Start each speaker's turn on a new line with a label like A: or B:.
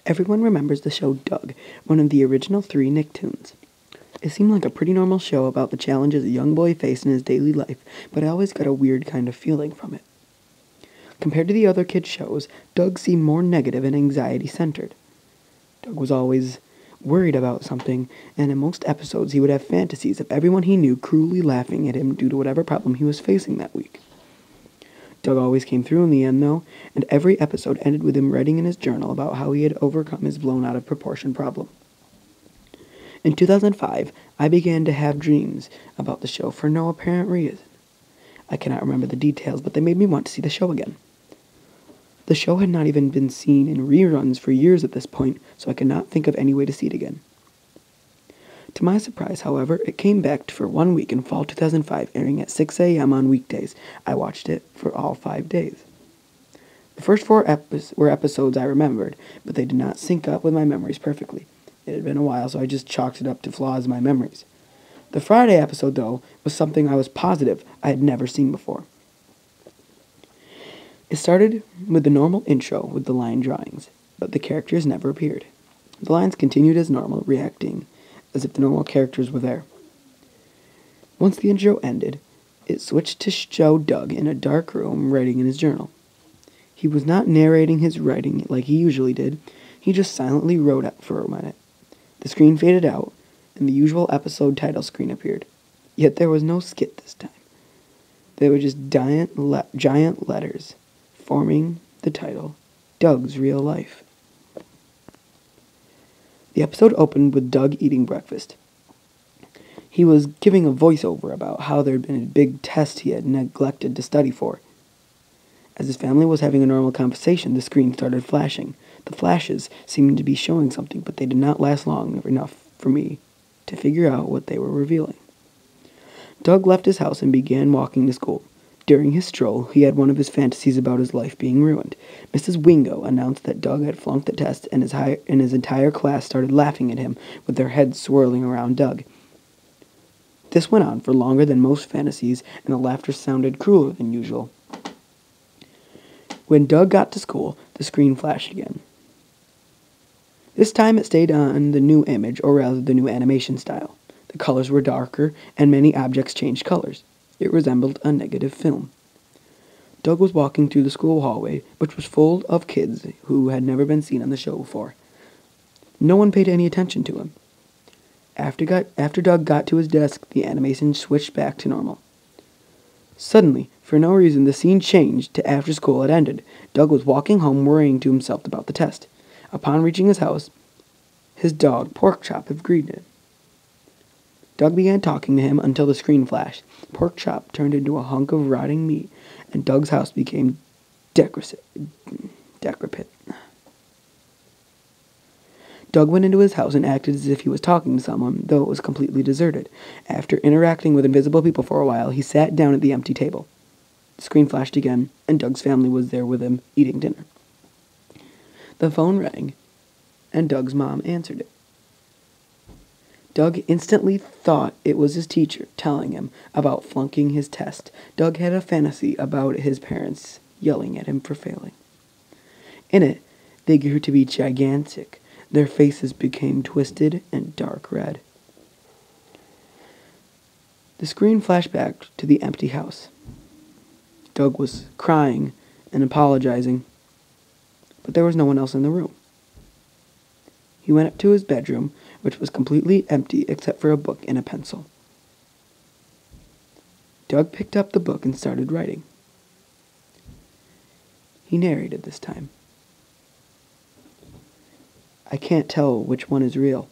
A: Everyone remembers the show Doug, one of the original 3 Nicktoons. It seemed like a pretty normal show about the challenges a young boy faced in his daily life, but I always got a weird kind of feeling from it. Compared to the other kids' shows, Doug seemed more negative and anxiety-centered. Doug was always worried about something, and in most episodes he would have fantasies of everyone he knew cruelly laughing at him due to whatever problem he was facing that week. Doug always came through in the end, though, and every episode ended with him writing in his journal about how he had overcome his blown-out-of-proportion problem. In 2005, I began to have dreams about the show for no apparent reason. I cannot remember the details, but they made me want to see the show again. The show had not even been seen in reruns for years at this point, so I could not think of any way to see it again. To my surprise, however, it came back for 1 week in fall 2005, airing at 6 a.m. on weekdays. I watched it for all 5 days. The first 4 were episodes I remembered, but they did not sync up with my memories perfectly. It had been a while, so I just chalked it up to flaws in my memories. The Friday episode, though, was something I was positive I had never seen before. It started with the normal intro with the line drawings, but the characters never appeared. The lines continued as normal, reacting as if the normal characters were there. Once the intro ended, it switched to show Doug in a dark room writing in his journal. He was not narrating his writing like he usually did. He just silently wrote up for a minute. The screen faded out, and the usual episode title screen appeared. Yet there was no skit this time. They were just giant letters forming the title, Doug's Real Life. The episode opened with Doug eating breakfast. He was giving a voiceover about how there had been a big test he had neglected to study for. As his family was having a normal conversation, the screen started flashing. The flashes seemed to be showing something, but they did not last long enough for me to figure out what they were revealing. Doug left his house and began walking to school. During his stroll, he had one of his fantasies about his life being ruined. Mrs. Wingo announced that Doug had flunked the test, and his entire class started laughing at him, with their heads swirling around Doug. This went on for longer than most fantasies, and the laughter sounded crueler than usual. When Doug got to school, the screen flashed again. This time it stayed on the new image, or rather the new animation style. The colors were darker, and many objects changed colors. It resembled a negative film. Doug was walking through the school hallway, which was full of kids who had never been seen on the show before. No one paid any attention to him. After Doug got to his desk, the animation switched back to normal. Suddenly, for no reason, the scene changed to after school had ended. Doug was walking home worrying to himself about the test. Upon reaching his house, his dog, Porkchop, had greeted him. Doug began talking to him until the screen flashed. Porkchop turned into a hunk of rotting meat, and Doug's house became decrepit. Doug went into his house and acted as if he was talking to someone, though it was completely deserted. After interacting with invisible people for a while, he sat down at the empty table. The screen flashed again, and Doug's family was there with him, eating dinner. The phone rang, and Doug's mom answered it. Doug instantly thought it was his teacher telling him about flunking his test. Doug had a fantasy about his parents yelling at him for failing. In it, they grew to be gigantic. Their faces became twisted and dark red. The screen flashed back to the empty house. Doug was crying and apologizing, but there was no one else in the room. He went up to his bedroom, which was completely empty except for a book and a pencil. Doug picked up the book and started writing. He narrated this time. I can't tell which one is real.